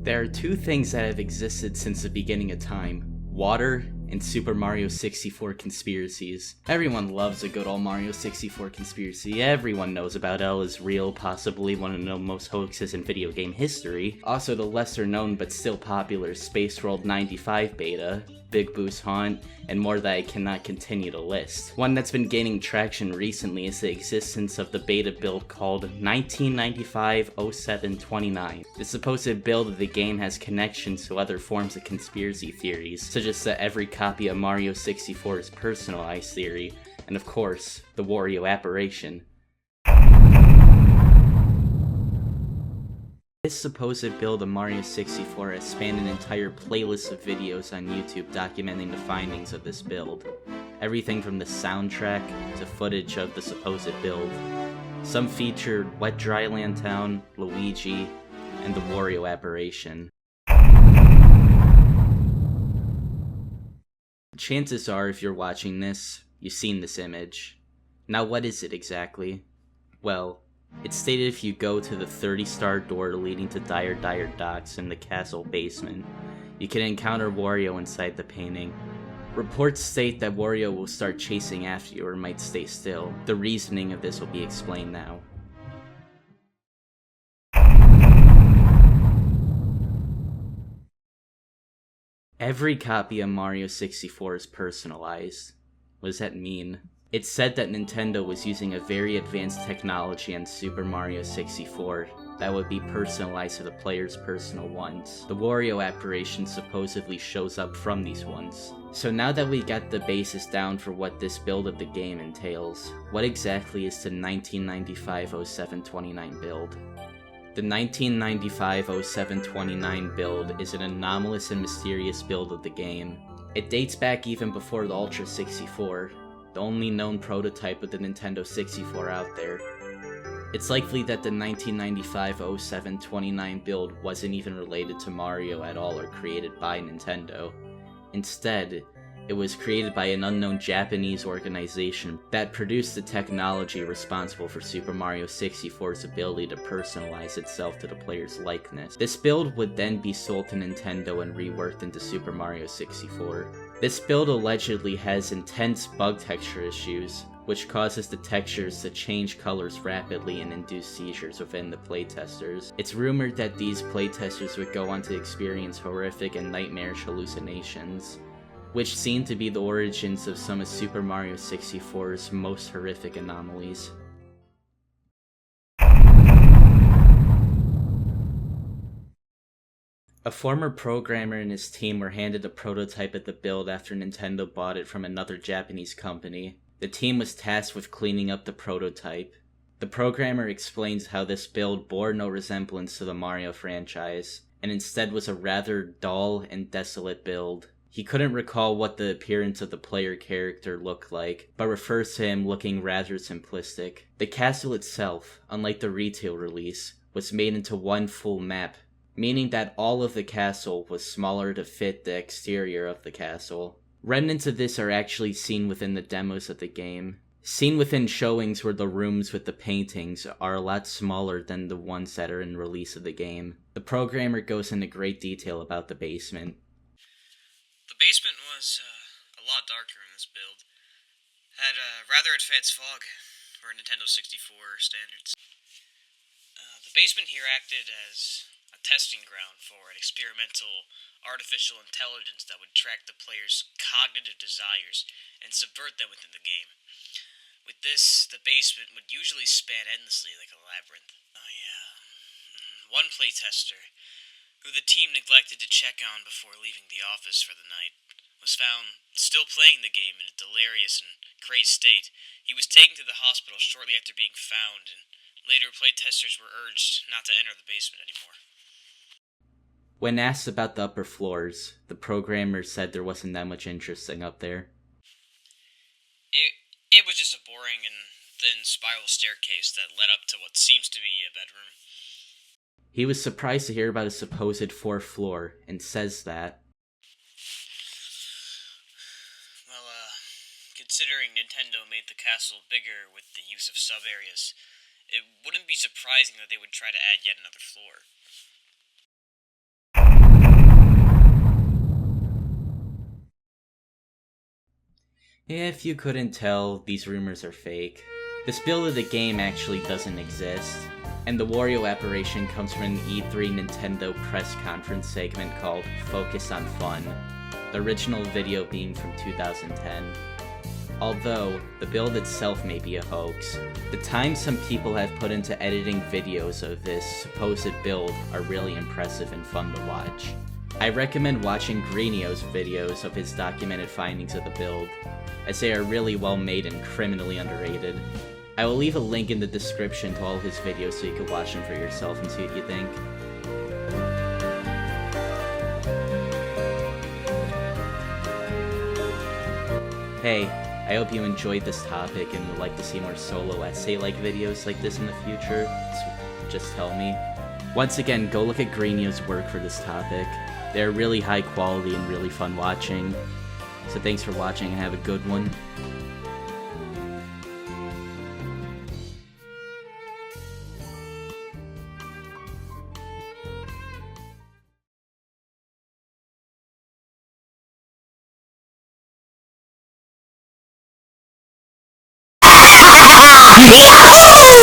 There are two things that have existed since the beginning of time: water and Super Mario 64 conspiracies. Everyone loves a good old Mario 64 conspiracy. Everyone knows about L is real, possibly one of the most hoaxes in video game history. Also the lesser known but still popular Space World 95 beta, Big Boo's Haunt, and more that I cannot continue to list. One that's been gaining traction recently is the existence of the beta build called 1995-07-29. The supposed build of the game has connections to other forms of conspiracy theories, such as that every copy of Mario 64 is personalized theory, and of course, the Wario Apparition. This supposed build of Mario 64 has spanned an entire playlist of videos on YouTube documenting the findings of this build. Everything from the soundtrack to footage of the supposed build. Some featured Wet Dryland Town, Luigi, and the Wario Apparition. Chances are, if you're watching this, you've seen this image. Now what is it exactly? Well, it's stated if you go to the 30-star door leading to Dire Docks in the castle basement, you can encounter Wario inside the painting. Reports state that Wario will start chasing after you or might stay still. The reasoning of this will be explained now. Every copy of Mario 64 is personalized. What does that mean? It's said that Nintendo was using a very advanced technology on Super Mario 64 that would be personalized to the player's personal ones. The Wario Apparition supposedly shows up from these ones. So now that we got the basis down for what this build of the game entails, what exactly is the 1995-07-29 build? The 1995-07-29 build is an anomalous and mysterious build of the game. It dates back even before the Ultra 64, the only known prototype of the Nintendo 64 out there. It's likely that the 1995-07-29 build wasn't even related to Mario at all or created by Nintendo. Instead, it was created by an unknown Japanese organization that produced the technology responsible for Super Mario 64's ability to personalize itself to the player's likeness. This build would then be sold to Nintendo and reworked into Super Mario 64. This build allegedly has intense bug texture issues, which causes the textures to change colors rapidly and induce seizures within the playtesters. It's rumored that these playtesters would go on to experience horrific and nightmarish hallucinations, which seem to be the origins of some of Super Mario 64's most horrific anomalies. A former programmer and his team were handed a prototype of the build after Nintendo bought it from another Japanese company. The team was tasked with cleaning up the prototype. The programmer explains how this build bore no resemblance to the Mario franchise, and instead was a rather dull and desolate build. He couldn't recall what the appearance of the player character looked like, but refers to him looking rather simplistic. The castle itself, unlike the retail release, was made into one full map, meaning that all of the castle was smaller to fit the exterior of the castle. Remnants of this are actually seen within the demos of the game. Seen within showings where the rooms with the paintings are a lot smaller than the ones that are in release of the game. The programmer goes into great detail about the basement. The basement was a lot darker in this build. Had rather advanced fog for Nintendo 64 standards. The basement here acted as a testing ground for an experimental artificial intelligence that would track the player's cognitive desires and subvert them within the game. With this, the basement would usually span endlessly like a labyrinth. One playtester, who the team neglected to check on before leaving the office for the night, was found still playing the game in a delirious and crazed state. He was taken to the hospital shortly after being found, and later playtesters were urged not to enter the basement anymore. When asked about the upper floors, the programmer said there wasn't that much interesting up there. It was just a boring and thin spiral staircase that led up to what seems to be a bedroom. He was surprised to hear about a supposed fourth floor, and says that, Well, considering Nintendo made the castle bigger with the use of sub-areas, it wouldn't be surprising that they would try to add yet another floor. If you couldn't tell, these rumors are fake. This build of the game actually doesn't exist, and the Wario Apparition comes from an E3 Nintendo press conference segment called Focus on Fun, the original video being from 2010. Although, the build itself may be a hoax, the time some people have put into editing videos of this supposed build are really impressive and fun to watch. I recommend watching Grediam's videos of his documented findings of the build, as they are really well made and criminally underrated. I will leave a link in the description to all his videos so you can watch them for yourself and see what you think. Hey, I hope you enjoyed this topic and would like to see more solo essay-like videos like this in the future, so just tell me. Once again, go look at Grediam's work for this topic. They're really high quality and really fun watching. So thanks for watching and have a good one.